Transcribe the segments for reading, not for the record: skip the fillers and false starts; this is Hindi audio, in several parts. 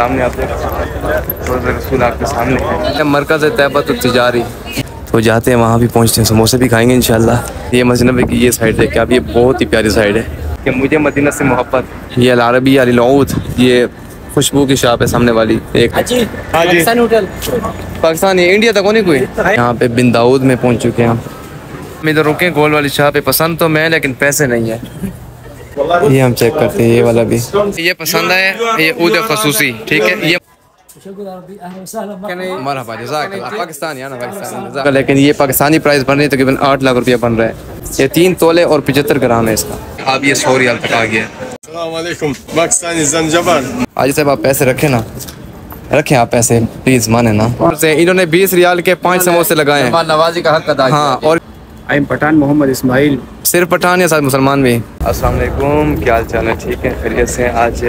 सामने आप देख रोज़ा रसूल आपके सामने है। मरकज़ तैयबा तिजारी, तो जाते हैं वहाँ भी पहुँचते हैं, समोसे भी खाएंगे इंशाल्लाह। ये मस्जिद नबवी की ये साइड है, क्या अब ये बहुत ही प्यारी साइड है कि मुझे मदीना से मोहब्बत। ये अल अरबी अल लऊद, ये खुशबू की शॉप है सामने वाली एक। पाकिस्तान इंडिया तक होने कोई। यहाँ पे बिन दाऊद में पहुँच चुके हैं हम इधर रुके गोल वाली शॉप है। पसंद तो मैं लेकिन पैसे नहीं है। ये हम चेक करते हैं, ये वाला भी ये पसंद है, ये ऊद खसूसी ठीक है। ये मरहबा जज़ाकल्लाह पाकिस्तानी ना पाकिस्तानी, लेकिन ये पाकिस्तानी प्राइस बन रही है तकरीबन 8 लाख रुपया बन रहा है। ये 3 तोले और 75 ग्राम है इसका। अब ये 100 रियाल तक आ गया। अस्सलाम वालेकुम पाकिस्तानी ज़ंजबार। आज साहब आप पैसे रखें ना, रखें आप पैसे प्लीज, माने ना। इन्होंने 20 रियाल के 5 समोसे लगाए हैं, नवाजी का हक अदा। हाँ, और पठान मोहम्मद इस्माइल, सिर्फ पठान या साथ मुसलमान भी। अस्सलाम वालेकुम, क्या हाल चाल है? ठीक है, खैरियत से। आज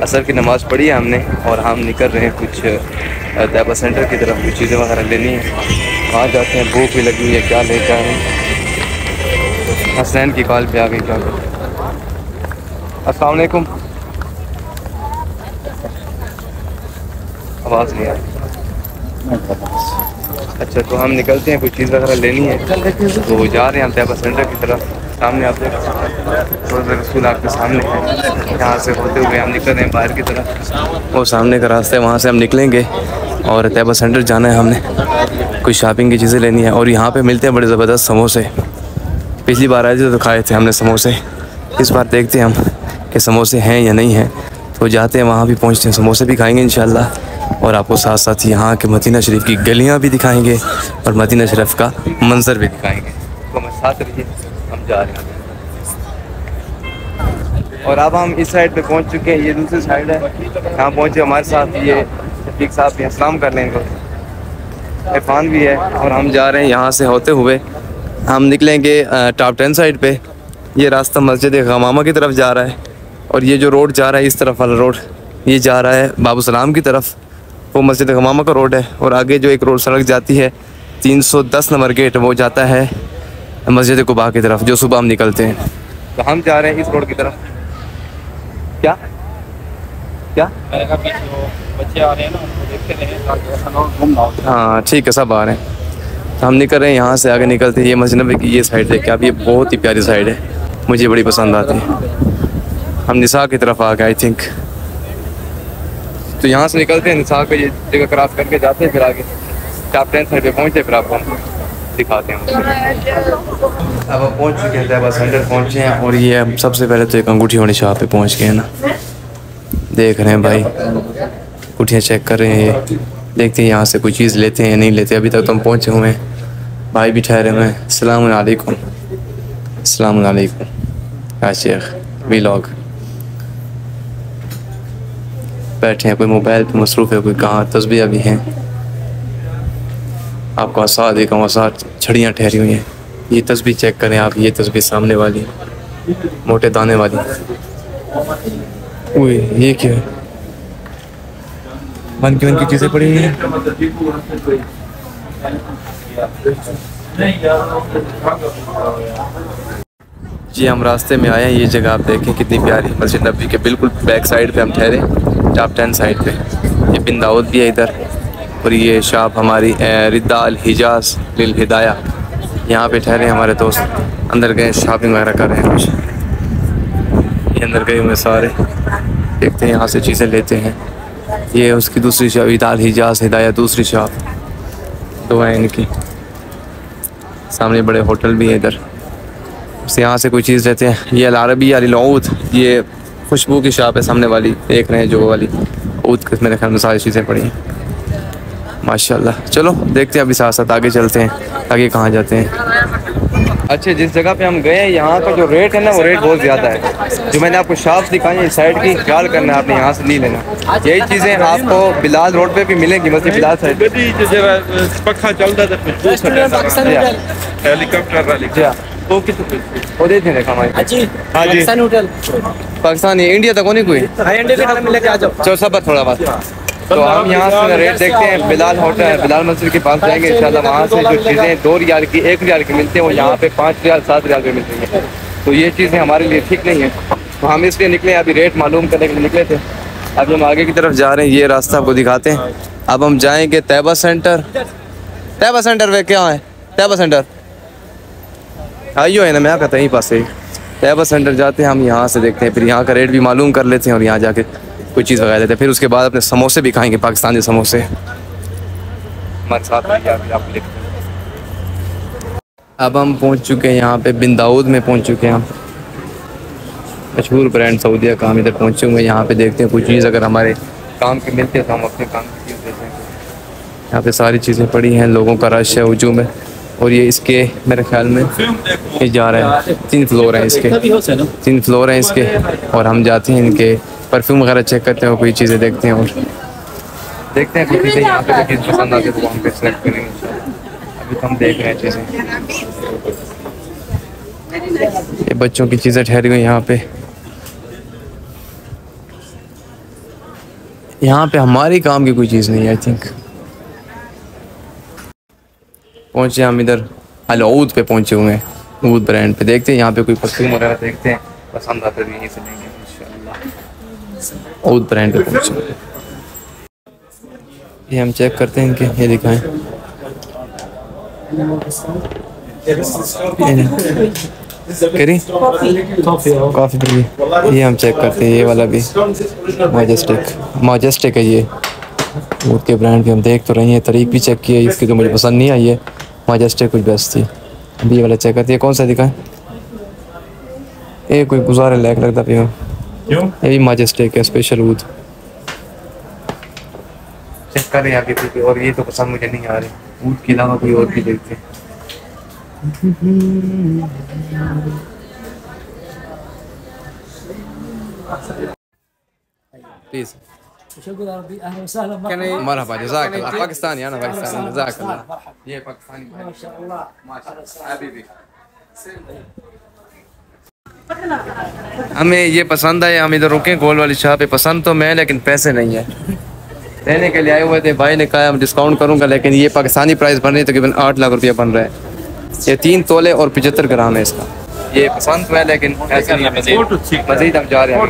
असर की नमाज़ पढ़ी है हमने और हम निकल रहे हैं कुछ तैयबा सेंटर की तरफ, कुछ चीज़ें वगैरह लेनी है। वहाँ जाते हैं, भूख भी लगी हुई है, क्या ले जा रहे हैं। हसनैन की कॉल पे आ गई, क्या करें। अस्सलाम वालेकुम, आवाज़ नहीं आ रही। अच्छा, तो हम निकलते हैं, कुछ चीज़ वगैरह लेनी है तो जा रहे हैं हम तैयबा सेंटर की तरफ। सामने आप देख रोज़ा रसूल आपके सामने है। यहाँ से होते हुए हम निकल रहे हैं बाहर की तरफ, वो सामने का रास्ता है, वहाँ से हम निकलेंगे और तैयबा सेंटर जाना है हमने। कुछ शॉपिंग की चीज़ें लेनी है और यहाँ पे मिलते हैं बड़े ज़बरदस्त समोसे। पिछली बार आए थे तो खाए थे हमने समोसे, इस बार देखते हैं हम कि समोसे हैं या नहीं हैं। तो जाते हैं, वहाँ भी पहुँचते हैं, समोसे भी खाएँगे इंशाल्लाह और आपको साथ साथ यहाँ के मदीना शरीफ की गलियाँ भी दिखाएँगे और मदीना शरीफ का मंजर भी दिखाएँगे। तो हमें साथ रहिए, हम जा रहे हैं। और अब हम इस साइड पे पहुंच चुके हैं, ये दूसरी साइड है। यहाँ पहुंचे हमारे साथ ये शफीक साहब भी, अस्सलाम कर लेंगे, इरफान भी है। और हम जा रहे हैं यहाँ से होते हुए, हम निकलेंगे टॉप 10 साइड पे। ये रास्ता मस्जिद गमामा की तरफ जा रहा है और ये जो रोड जा रहा है, इस तरफ वाला रोड, ये जा रहा है बाबू सलाम की तरफ, वो मस्जिद गमामा का रोड है। और आगे जो एक रोड सड़क जाती है 310 नंबर गेट, वो जाता है मस्जिद कुबा की तरफ, जो सुबह हम निकलते हैं। तो हम जा रहे हैं इस रोड की तरफ। क्या क्या बच्चे आ रहे हैं ना, देखते रहे। हाँ ठीक है, सब आ रहे हैं। तो हम निकल रहे हैं यहाँ से, आगे निकलते हैं। ये मस्जिद नबवी की ये साइड है, क्या अब ये बहुत ही प्यारी साइड है, मुझे बड़ी पसंद आती है। हम निसा की तरफ आ गए आई थिंक। तो यहाँ से निकलते हैं, निसा को ये जगह क्रॉस करके जाते हैं, फिर आगे टॉप 10 साइड पे पहुँचते, फिर आपको हम दिखाते हैं। अब हम पहुँच चुके हैं, तैयबा सेंटर पहुँचे हैं। और ये हम सबसे पहले तो एक अंगूठी वाली शॉप पे पहुँच गए हैं ना, देख रहे हैं भाई, अंगूठियाँ चेक कर रहे हैं। ये देखते हैं यहाँ से कोई चीज़ लेते हैं या नहीं लेते। अभी तक तो हम पहुँचे हुए हैं, भाई भी ठहरे हुए हैं। अस्सलाम वालेकुम, अस्सलाम वालेकुम। क्या शेख व्लॉग, बैठे हैं, कोई मोबाइल पे मसरूफ़ है, कोई कहाँ तस्बीह भी हैं। आपको आसाद एक आसाद छड़ियाँ ठहरी हुई हैं। ये तस्बीह चेक करें आप, ये तस्बीह सामने वाली मोटे दाने वाली। ओए ये क्या है, मन की चीज़ें पड़ी हुई हैं। जी हम रास्ते में आए हैं, ये जगह आप देखें कितनी प्यारी, मस्जिद नबवी के बिल्कुल बैक साइड पे हम ठहरे, टॉप 10 साइड पे। ये बिन दाऊद भी है इधर, और ये शॉप हमारी रिदा अल हिजाज लिल हिदाया, यहाँ पे ठहरे हमारे दोस्त। अंदर गए, शॉपिंग वगैरह कर रहे हैं कुछ, ये अंदर गए हुए सारे, देखते हैं यहाँ से चीज़ें लेते हैं। ये उसकी दूसरी शॉप, रिदा अल हिजाज हिदाया दूसरी शॉप, दो है इनकी। सामने बड़े होटल भी है इधर, उससे यहाँ से कोई चीज़ लेते हैं। ये अल अरबी अल लऊद, ये खुशबू की शॉप है सामने वाली, देख रहे हैं जो वाली ऊद के, मेरे ख्याल में सारी चीज़ें पड़ी हैं माशाल्लाह। चलो देखते हैं, अभी साथ साथ आगे चलते हैं, आगे कहाँ जाते हैं। अच्छा, जिस जगह पे हम गए हैं यहाँ का जो रेट है ना, वो रेट बहुत ज़्यादा है। जो मैंने आपको शॉप्स दिखाई है इस साइड की, ख्याल करना है आपने, यहाँ से नहीं लेना। यही चीज़ें आपको बिलाल रोड पे भी मिलेंगी, मस्जिद बिलाल साइड। पखा चलता हेलीकॉप्टर वो कितने वो देते हैं देखा हमारे। हाँ जी, पाकिस्तान इंडिया तक होने कोई। चलो सबर थोड़ा बात। तो हम यहाँ से रेट देखते हैं, बिलाल होटल, बिलाल मस्जिद के पास जाएंगे इंशाल्लाह। वहाँ से जो चीज़ें 2 रियाल की 1 रियाल की मिलती हैं, वो यहाँ पे 5 रियाल 7 रियाल पे मिलती हैं। तो ये चीज़ें हमारे लिए ठीक नहीं है, तो हम इसलिए निकले, अभी रेट मालूम करने के लिए निकले थे। अभी हम आगे की तरफ जा रहे हैं, ये रास्ता आपको दिखाते हैं। अब हम जाएंगे तैयबा सेंटर। तैयबा सेंटर वे क्या है? तैयबा सेंटर आइयो है ना, मैं कहता यहीं पास से तैयबा सेंटर जाते हैं हम, यहाँ से देखते हैं, फिर यहाँ का रेट भी मालूम कर लेते हैं और यहाँ जाके कोई चीज़ वगैरह लेते हैं। फिर उसके बाद अपने समोसे भी खाएंगे, पाकिस्तानी समोसे। हमारे साथ आप लिखते हैं। अब हम पहुँच चुके हैं यहाँ पे, बिन दाऊद में पहुँच चुके हैं हम। मशहूर ब्रांड सऊदिया का, हम इधर पहुँचे हुए हैं। यहाँ पे देखते हैं कोई चीज़ अगर हमारे काम की मिलती है तो हम अपने काम की चीज़ देते हैं। यहाँ पे सारी चीज़ें पड़ी हैं, लोगों का रश है, हुजूम है। और ये इसके मेरे ख्याल में ये जा रहे हैं, 3 फ्लोर हैं इसके, 3 फ्लोर हैं इसके। और हम जाते हैं इनके परफ्यूम वगैरह चेक करते हैं और कोई चीज़ें देखते हैं और देखते हैं कोई चीज़ें यहाँ पे कोई चीज़ पसंद आती है तो हम पे सेलेक्ट करेंगे। अभी तो हम देख रहे हैं चीज़ें, ये बच्चों की चीज़ें ठहरी हुई यहाँ पे। यहाँ पे हमारी काम की कोई चीज़ नहीं है। आई थिंक पहुँचे हम इधर अल-ऊद पे पहुँचे हुए हैं, ऊद ब्रांड पे। देखते हैं यहाँ पे कोई परफ्यूम वगैरह देखते हैं, पसंद आता है यहीं से लेंगे इंशाल्लाह। ऊद ब्रांड पे पहुँचे, ये हम चेक करते हैं इनके, ये दिखाएं। करी कॉफ़ी भी, ये हम चेक करते हैं। ये वाला भी मॉजेस्टिक है, ये ऊद के ब्रांड भी हम देख तो रही हैं। तारीख भी चेक की है इसकी, तो मुझे पसंद नहीं आई है। मॉजेस्टिक कुछ बेस्ट थी। अभी ये वाला चेक करती है, कौन सा दिखाएं? ये कोई गुजारे लायक लगता पियो, ये भी मॉजेस्टिक है, स्पेशल ऊद। चेक कर रहे हैं आगे, और ये तो पसंद मुझे नहीं आ रही। ऊद के अलावा कोई और भी देखते हैं। प्लीज मरहबा, जज़ाकल्लाह। पाकिस्तानी आना, पाकिस्तानी, जज़ाकल्लाह। ये पाकिस्तानी माशाअल्लाह, माशाअल्लाह हबीबी। हमें ये पसंद आया, हम इधर रुके गोल वाली शाह पे। पसंद तो मैं, लेकिन पैसे नहीं है। लेने के लिए आए हुए थे, भाई ने कहा हम डिस्काउंट करूंगा, लेकिन ये पाकिस्तानी प्राइस बन रही है, तकरीबन 8 लाख रुपया बन रहा है। ये 3 तोले और 75 ग्राम है इसका। ये पसंद तो है, लेकिन ऐसे नहीं है। मज़ीद हम जा रहे हैं।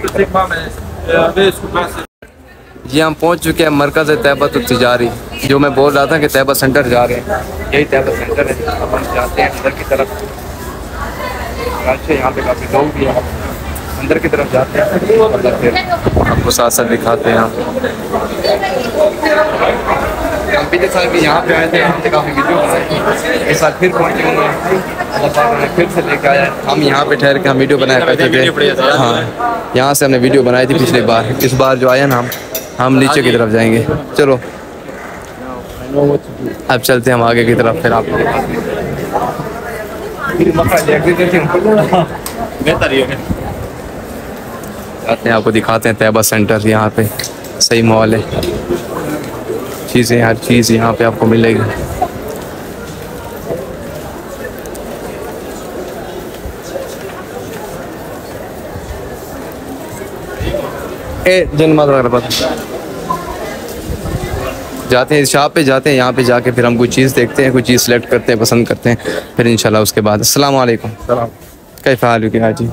ये हम पहुंच चुके हैं मरकज़ तैयबा तिजारी, जो मैं बोल रहा था कि तैयबा सेंटर जा रहे हैं। यही तैयबा सेंटर है, अब हम जाते हैं अंदर की तरफ। अच्छा, यहाँ पे काफ़ी लोग भी हैं, अंदर की तरफ जाते हैं, मतलब फिर आपको साथ साथ दिखाते हैं। हम पिछले साल भी यहाँ पे आए थे, हमने काफ़ी वीडियो बनाए। इस साल फिर पहुँचे हुए हैं, फिर से लेके आया। हम यहाँ पे ठहर के हम वीडियो बनाया करते थे। हाँ, यहाँ से हमने वीडियो बनाई थी पिछली बार। इस बार जो आया ना, हम नीचे की तरफ जाएंगे। चलो अब चलते हैं हम आगे की तरफ, फिर आपको आते हैं, आपको दिखाते हैं तैयबा सेंटर। यहाँ पे सही मॉल है, चीज़ें, हर चीज़ यहाँ पे आपको मिलेगी। जाते हैं इस शॉप पे, जाते हैं यहाँ पे, जाके फिर हम कोई चीज़ देखते हैं, कोई चीज़ सेलेक्ट करते हैं, पसंद करते हैं, फिर इंशाल्लाह उसके बाद। अस्सलाम वालेकुम। कैफ़ हाल है जी?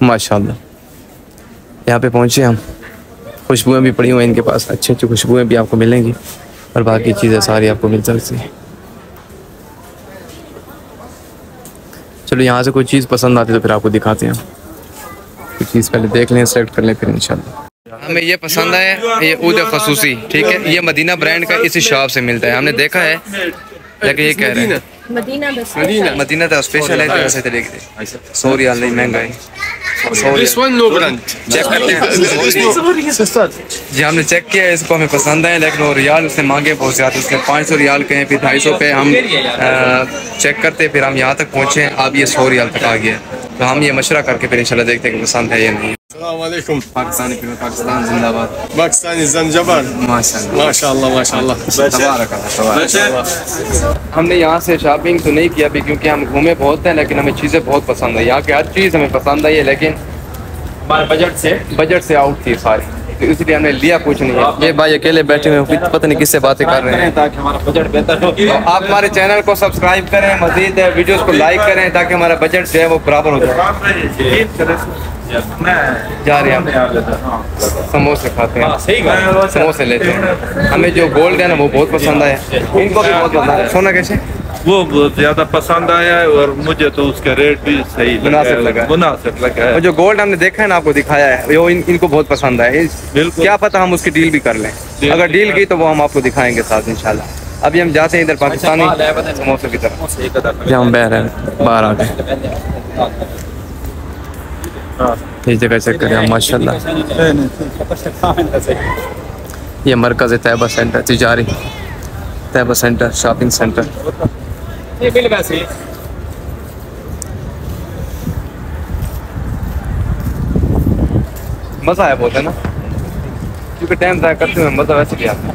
माशाल्लाह। यहाँ पे पहुँचे हम, खुशबुएँ भी पड़ी हुई हैं इनके पास, अच्छी अच्छी खुशबुएँ भी आपको मिलेंगी और बाकी चीज़ें सारी आपको मिल सकती हैं। चलो यहाँ से कोई चीज़ पसंद आती है तो फिर आपको दिखाते हैं। कोई चीज़ पहले देख लें, सेलेक्ट कर लें, फिर इंशाल्लाह। हमें ये पसंद है, ये ऊद खसूसी, ठीक है। ये मदीना ब्रांड का इसी शॉप से मिलता है, हमने देखा है, लेकिन ये कह रहे हैं मदीना तो स्पेशल है, तो ऐसे तरीके से 100 रियाल नहीं, महंगा है। चेक करते हैं जी, हमने चेक किया है, इसको हमें पसंद है, लेकिन वो रियाल उसने मांगे बहुत ज़्यादा। उसने 500 रियाल कहें, फिर 250 पे हम चेक करते, फिर हम यहाँ तक पहुँचे। अब ये 100 रियाल तक आ गया, तो हम ये मशवरा करके फिर इंशाल्लाह देखते हैं कि पसंद है या नहीं। अस्सलामुअलैकुम। पाकिस्तानी, पाकिस्तान जिंदाबाद। पाकिस्तानी ज़ंजबार। माशाअल्लाह माशाअल्लाह। हमने यहाँ से शॉपिंग तो नहीं किया अभी, क्योंकि हम घूमे बहुत हैं, लेकिन हमें चीज़ें बहुत पसंद है। यहाँ की हर चीज़ हमें पसंद आई है, लेकिन हमारे बजट से आउट थी सारी, तो इसलिए हमने लिया कुछ नहीं है। ये भाई अकेले बैठे हुए, पता नहीं किससे बातें कर रहे हैं, ताकि हमारा बजट बेहतर हो। तो आप हमारे चैनल को सब्सक्राइब करें, मज़ीद वीडियोस को लाइक करें, ताकि हमारा बजट जो है वो बराबर हो जाए। जा रहे हैं हम समोसे खाते हैं, समोसे लेते हैं। हमें जो गोल्ड है ना वो बहुत पसंद आया, इनको भी बहुत पसंद आया। सोना कैसे? वो बहुत ज्यादा पसंद आया है और मुझे तो उसका रेट भी सही मुनासिब लगा है। और जो गोल्ड हमने देखा है ना, आपको दिखाया है, वो इनको बहुत पसंद है। क्या पता हम उसकी डील भी कर लें, अगर डील की तो वो हम आपको दिखाएंगे साथ इंशाल्लाह। अभी हम जाते हैं इधर पाकिस्तानी समोसे की तरफ, जहाँ हम बह रहे हैं बाहर आके। ये जगह चेक करें माशाल्लाह, ये Markaz Taiba centre, Tijari Taiba centre, shopping centre. मज़ा आया बहुत है ना, क्योंकि टाइम ज़ाया करते हुए मज़ा वैसे भी आता है।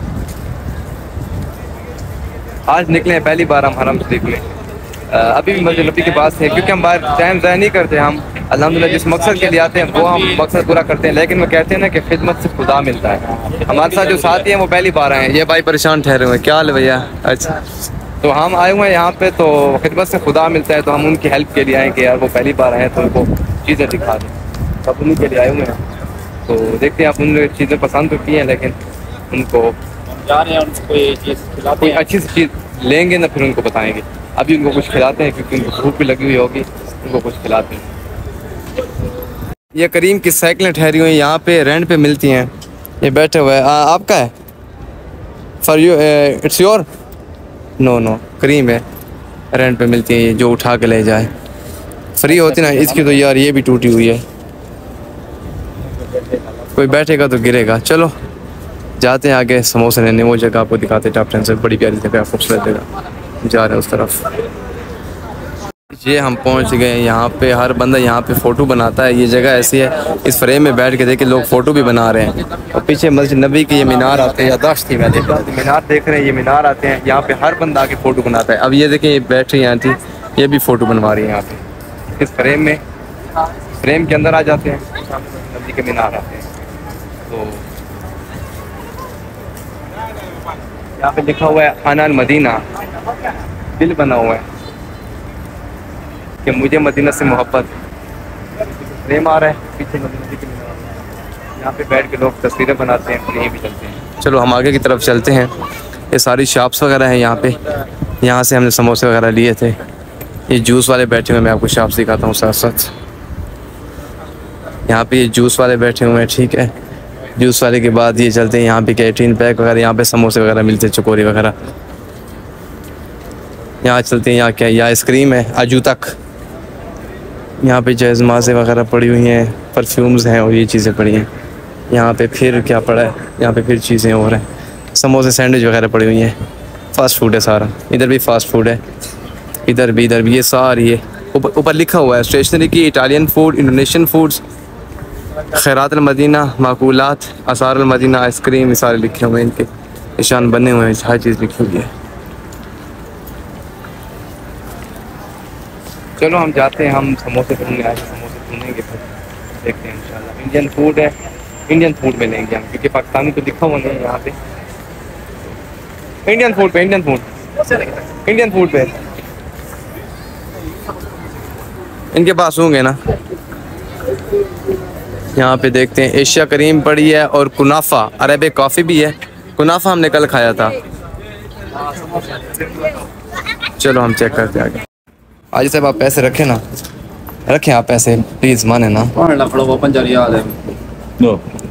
आज निकले हैं, पहली बार हम हरम से निकले। अभी भी मस्जिद नबी के पास थे, क्योंकि हम बाहर टाइम ज़ाया नहीं करते। हम अल्हम्दुलिल्लाह जिस मकसद के लिए आते हैं वो हम मकसद पूरा करते हैं, लेकिन वो कहते हैं ना कि खिदमत से खुदा मिलता है। हमारे साथ जो साथी हैं वो पहली बार आए हैं। ये भाई परेशान ठहरे हुए हैं, क्या हाल है भैया? अच्छा, तो हम आए हुए हैं यहाँ पे, तो खिदमत से खुदा मिलता है, तो हम उनकी हेल्प के लिए आए कि यार वो पहली बार आए हैं तो उनको चीज़ें दिखा दें, सब उन्हीं के लिए आए हुए हैं। तो देखते हैं, आप उन चीज़ें पसंद तो की हैं, लेकिन उनको जा रहे हैं, उनको ये चीज़ कोई अच्छी सी चीज़ लेंगे ना, फिर उनको बताएंगे। अभी उनको कुछ खिलाते हैं, क्योंकि उनको भूख भी लगी हुई होगी, उनको कुछ खिलाते हैं। ये करीम की साइकिलें ठहरी हुई यहाँ पे, रेंट पे मिलती हैं। ये बैठे हुए हैं, आपका है? For you, it's your? No, Karim है, रेंट पे मिलती है। ये जो उठा के ले जाए, फ्री होती ना इसकी। तो यार ये भी टूटी हुई है, कोई बैठेगा तो गिरेगा। चलो जाते हैं आगे समोसे लेने, वो जगह आपको दिखाते हैं। टॉप 10 से बड़ी प्यारी जगह, खूबसूरत जगह, जा रहे हैं उस तरफ। ये हम पहुंच गए यहाँ पे। हर बंदा यहाँ पे फ़ोटो बनाता है। ये जगह ऐसी है, इस फ्रेम में बैठ के देखे लोग फ़ोटो भी बना रहे हैं। और पीछे मस्जिद नबी के ये मीनार आते हैं, यादाश्त थी मैं देख रहा, मीनार देख रहे हैं, ये मीनार आते हैं यहाँ पे। हर बंदा आके फ़ोटो बनाता है। अब ये देखें, ये बैठ रही हैं, ये भी फ़ोटो बनवा रही है यहाँ पे इस फ्रेम में। फ्रेम के अंदर आ जाते हैं, नबी के मीनार आते हैं। तो यहाँ पे लिखा हुआ है अनल मदीना, दिल बना हुआ है कि मुझे मदीना से मोहब्बत। फ्रेम आ रहा है पीछे, मदीना के मीनार। यहाँ पे बैठ के लोग तस्वीरें बनाते हैं, फिर यहीं भी चलते हैं। चलो हम आगे की तरफ चलते हैं। ये सारी शॉप्स वगैरह हैं यहाँ पे। यहाँ से हमने समोसे वगैरह लिए थे। ये जूस वाले बैठे हुए हैं, मैं आपको शॉप्स दिखाता हूँ साथ साथ। यहाँ पे ये जूस वाले बैठे हुए हैं, ठीक है। जूस वाले के बाद ये चलते हैं यहाँ पे कैटरीन पैक वगैरह, यहाँ पे समोसे वगैरह मिलते हैं, चकोरी वगैरह। यहाँ चलते हैं, यहाँ क्या, ये आइसक्रीम है आजू तक। यहाँ पे जैज़माज़े वगैरह पड़ी हुई हैं, परफ्यूम्स हैं और ये चीज़ें पड़ी हैं। यहाँ पे फिर क्या पड़ा है, यहाँ पे फिर चीज़ें और हैं, समोसे सैंडविच वगैरह पड़ी हुई हैं। फ़ास्ट फूड है सारा, इधर भी फ़ास्ट फूड है, इधर भी ये सारी है। ऊपर लिखा हुआ है स्टेशनरी की, इटालियन फूड, इंडोनेशियन फूड्स, खैरात मदीना, माकूलात, आसार मदीना, आइसक्रीम, सारे लिखे हुए हैं, इनके निशान बने हुए हैं, हर चीज़ लिखी हुई है। चलो हम जाते हैं, हम समोसे ढूंढने आए, समोसे ढूंढेंगे, फिर देखते हैं इंशाल्लाह। इंडियन फूड है, इंडियन फूड में लेंगे हम, क्योंकि पाकिस्तानी तो लिखा हुआ नहीं है यहाँ पे। इंडियन फूड पे, इंडियन फूड पे इनके पास होंगे ना। यहाँ पे देखते हैं, एशिया करीम पड़ी है और कुनाफा, अरेबिक कॉफ़ी भी है। कुनाफा हमने कल खाया था। चलो हम चेक करते हैं आगे। आज साहब आप पैसे रखें ना, रखें आप पैसे प्लीज़, माने ना।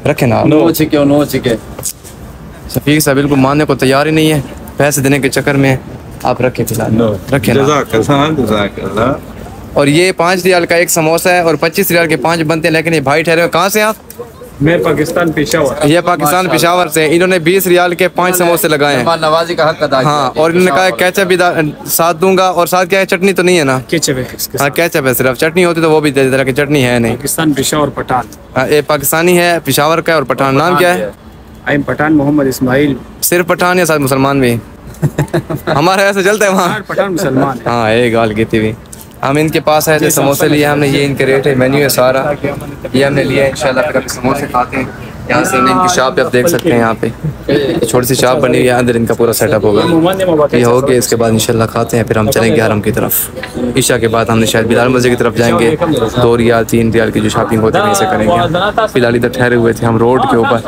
रखें ना, नो चिके शफीक साहब बिल्कुल मानने को तैयार ही नहीं है, पैसे देने के चक्कर में। आप रखें फिलहाल, रखें ना। और ये 5 रियाल का एक समोसा है और 25 रियाल के 5 बनते हैं। लेकिन ये भाई ठहरे हो, कहाँ से आप? मैं पाकिस्तान पेशावर। ये पाकिस्तान पेशावर से। इन्होंने 20 रियाल के 5 समोसे लगाए हैं। नवाजी का हक अदा किया। हाँ, और इन्होंने कहा केचप भी साथ दूंगा, और साथ क्या है, चटनी तो नहीं है ना? केचप है। हाँ केचप है, सिर्फ चटनी होती तो वो भी दे देता, कि चटनी है नहीं। पाकिस्तान पेशावर पठान। ये पाकिस्तानी है, पेशावर का है। और पठान नाम क्या है? I am Pathan Mohammad Ismail. सिर्फ पठान या साथ मुसलमान भी? हमारे ऐसे चलता है वहाँ, पठान मुसलमान। हाँ एक गाल की थी। हम इनके पास आए थे, समोसे लिए हमने। ये इनके रेट है, मेन्यू है सारा, ये हमने लिया। इंशाल्लाह फिर अभी समोसे खाते हैं। यहाँ से इनकी शॉप आप देख सकते हैं। यहाँ पे छोटी सी शॉप बनी हुई है, अंदर इनका पूरा सेटअप होगा। ये हो गया, इसके बाद इंशाल्लाह खाते हैं, फिर हम चलेंगे हरम की तरफ। ईशा के बाद हमने शायद बिलाल मस्जिद की तरफ जाएंगे। 2 रियाल 3 रियाल की जो शॉपिंग होती है वहीं से करेंगे। फिलहाल इधर ठहरे हुए थे हम रोड के ऊपर,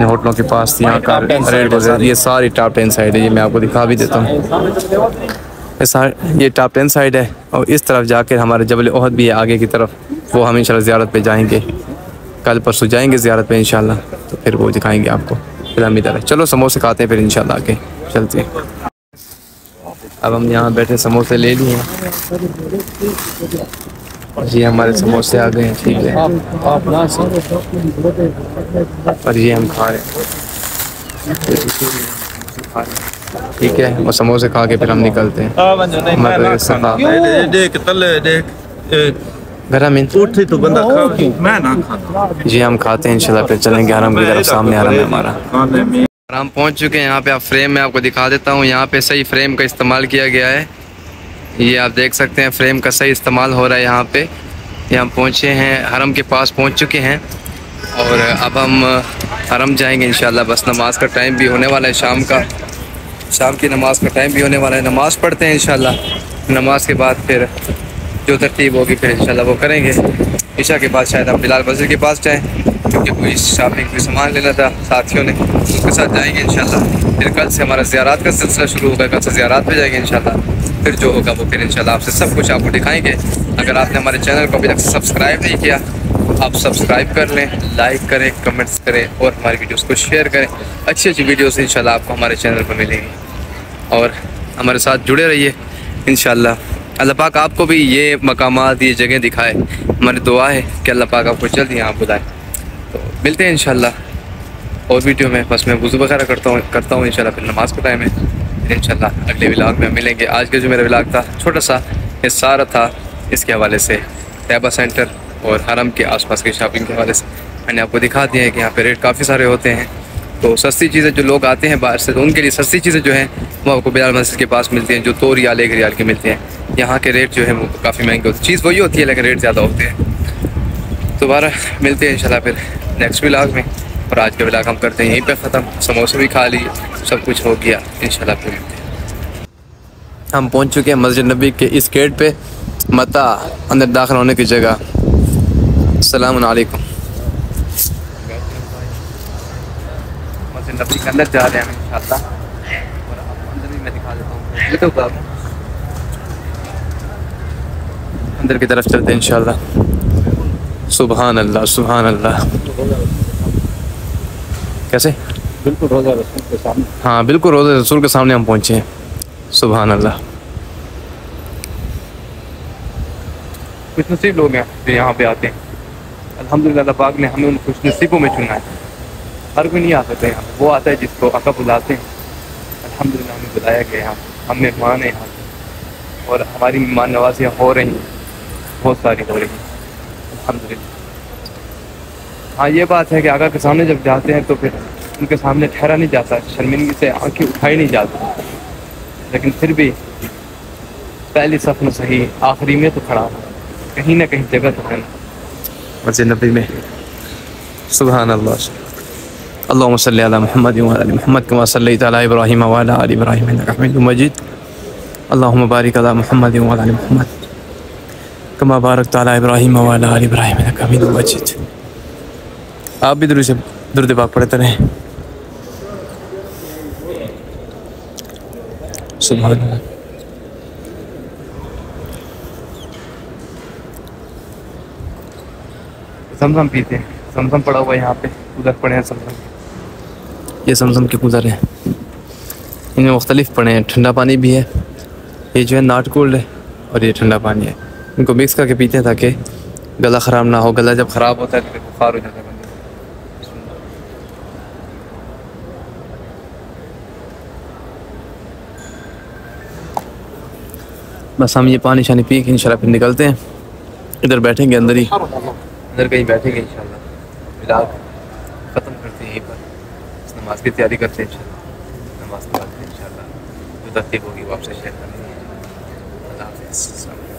होटलों के पास। यहाँ का रेट वगैरह ये सारी टॉप 10 साइड है, ये मैं आपको दिखा भी देता हूँ। ये टॉप 10 साइड है और इस तरफ जाकर हमारे जबल ओहद भी है आगे की तरफ, वो हम इंशाल्लाह ज़ियारत पे जाएंगे। कल परसों जाएंगे ज़ियारत पे इंशाल्लाह, तो फिर वो दिखाएंगे आपको। फिर हम इधर है, चलो समोसे खाते हैं, फिर इंशाल्लाह आगे चलते हैं। अब हम यहाँ बैठे समोसे ले लिए हैं जी, हमारे समोसे आ गए हैं। ठीक है, और ये हम खा रहे हैं। ठीक है, और समोसे खा के फिर हम निकलते हैं। तो बंदा मैं ना खाता जी, हम खाते हैं इंशाल्लाह, फिर चलेंगे हरम की तरफ। सामने हरम है हमारा। हम पहुंच चुके हैं यहाँ पे। आप फ्रेम में आपको दिखा देता हूँ, यहाँ पे सही फ्रेम का इस्तेमाल किया गया है। ये आप देख सकते हैं, फ्रेम का सही इस्तेमाल हो रहा है यहाँ पे। ये हम पहुँचे हैं, हरम के पास पहुँच चुके हैं और अब हम हरम जाएंगे इंशाल्लाह। बस नमाज का टाइम भी होने वाला है, शाम की नमाज का टाइम भी होने वाला है। नमाज़ पढ़ते हैं इंशाल्लाह, नमाज के बाद फिर जो तरतीब होगी फिर इंशाल्लाह वो करेंगे। ईशा के बाद शायद हम बिलाल मस्जिद के पास जाएं, क्योंकि कोई शॉपिंग कोई सामान लेना था साथियों ने, उनके साथ जाएंगे इंशाल्लाह। फिर कल से हमारा ज़ियारत का सिलसिला शुरू होगा, कल से ज़ियारत पे जाएंगे इंशाल्लाह। फिर जो होगा वो फिर इंशाल्लाह आपसे सब कुछ आपको दिखाएंगे। अगर आपने हमारे चैनल को अभी तक सब्सक्राइब नहीं किया, आप सब्सक्राइब कर लें, लाइक करें, कमेंट्स करें और हमारी वीडियोस को शेयर करें। अच्छी अच्छी वीडियोस इंशाल्लाह आपको हमारे चैनल पर मिलेंगी और हमारे साथ जुड़े रहिए इंशाल्लाह। अल्लाह पाक आपको भी ये मकामात, ये जगह दिखाए। हमारी दुआ है कि अल्लाह पाक आपको जल्द यहाँ बुलाए। तो मिलते हैं इंशाल्लाह और वीडियो में। बस मैं वज़ू वगैरह करता हूँ इंशाल्लाह, फिर नमाज़ का टाइम है। फिर इंशाल्लाह अगले व्लॉग में मिलेंगे। आज का जो मेरा व्लॉग था छोटा सा हिस्सा था, इसके हवाले से तैयबा सेंटर और हरम के आसपास की शॉपिंग के हवाले से मैंने आपको दिखा दिया है कि यहाँ पे रेट काफ़ी सारे होते हैं। तो सस्ती चीज़ें जो लोग आते हैं बाहर से, तो उनके लिए सस्ती चीज़ें जो हैं वो आपको बिलाल मस्जिद के पास मिलती हैं, जो 2 रियाल 1 रियाल के मिलते हैं। यहाँ के रेट जो है वो काफ़ी महंगे होते हैं। चीज़ वही होती है लेकिन रेट ज़्यादा होते हैं। दोबारा मिलते हैं इंशाल्लाह फिर नेक्स्ट व्लॉग में। और आज का व्लॉग हम करते हैं यहीं पे ख़त्म। समोसे भी खा लिए, सब कुछ हो गया इंशाल्लाह। फिर मिलते हैं। हम पहुँच चुके हैं मस्जिद नबी के इस गेट पे, मता अंदर दाखिल होने की जगह। अस्सलाम वालेकुम। मस्जिद नबी के अंदर जा रहे हैं इंशाल्लाह, और अंदर भी मैं दिखा देता हूँ। अंदर की तरफ चलते हैं इंशाल्लाह। सुभान अल्लाह, सुभान अल्लाह। कैसे? बिल्कुल रोज़ा रसूल के सामने। हाँ, बिल्कुल रोज़ा रसूल के सामने हम पहुँचे हैं। सुभान अल्लाह। कुछ नसीब लोग हैं जो यहाँ पे आते हैं। अल्हम्दुलिल्लाह पाक ने हमें उन खुश नसीबों में चुना है। हर कोई नहीं आ सकता यहाँ, वो आता है जिसको आका बुलाते हैं। अल्हम्दुलिल्लाह हमें बुलाया गया यहाँ, हम मेहमान हैं यहाँ और हमारी मेहमान नवाजियाँ हो रही हैं, बहुत सारी हो रही हैं अल्हम्दुलिल्लाह। हाँ, ये बात है कि आका के सामने जब जाते हैं तो फिर उनके सामने ठहरा नहीं जाता, शर्मिंदगी से आंखें उठाई नहीं जाती, लेकिन फिर भी पहली सफ में सही, आखिरी में तो खड़ा हो, कहीं ना कहीं जगह तो है मस्जिद नबी में। सुभान अल्लाह। अल्लाहुम्मा सल्ली अला मुहम्मद व अला मुहम्मद कमा सल्लैता अला इब्राहीम व अला आलि इब्राहीम इन्नका हमीदुम मजीद। अल्लाहुम्मा बारिक अला मुहम्मद व अला मुहम्मद कमा बारकता अला इब्राहीम व अला आलि इब्राहीम इन्नका हमीदुम मजीद। आप भी दुरूद पाक पढ़ते रहें। सुभान अल्लाह। समसम पीते हैं, समसम पड़ा हुआ है यहाँ पे, उधर पड़े हैं समसम। ये समसम के कूलर हैं, इनमें मुख्तलिफ पड़े हैं। ठंडा पानी भी है, ये जो है नॉट कोल्ड है, और ये ठंडा पानी है। इनको मिक्स करके पीते हैं ताकि गला ख़राब ना हो। गला जब ख़राब होता है तो बुखार हो जाता है बंदे को। बस हम ये पानी शानी पी के इंशाल्लाह फिर निकलते हैं। इधर बैठेंगे, अंदर ही अंदर कहीं बैठेंगे इंशाल्लाह। फिलहाल ख़त्म करते हैं यहीं पर, नमाज की तैयारी करते हैं इंशाल्लाह। नमाज के बाद इंशाल्लाह जो तरतीब होगी वो आपसे शेयर करेंगे। अल्लाह हाफ़िज़।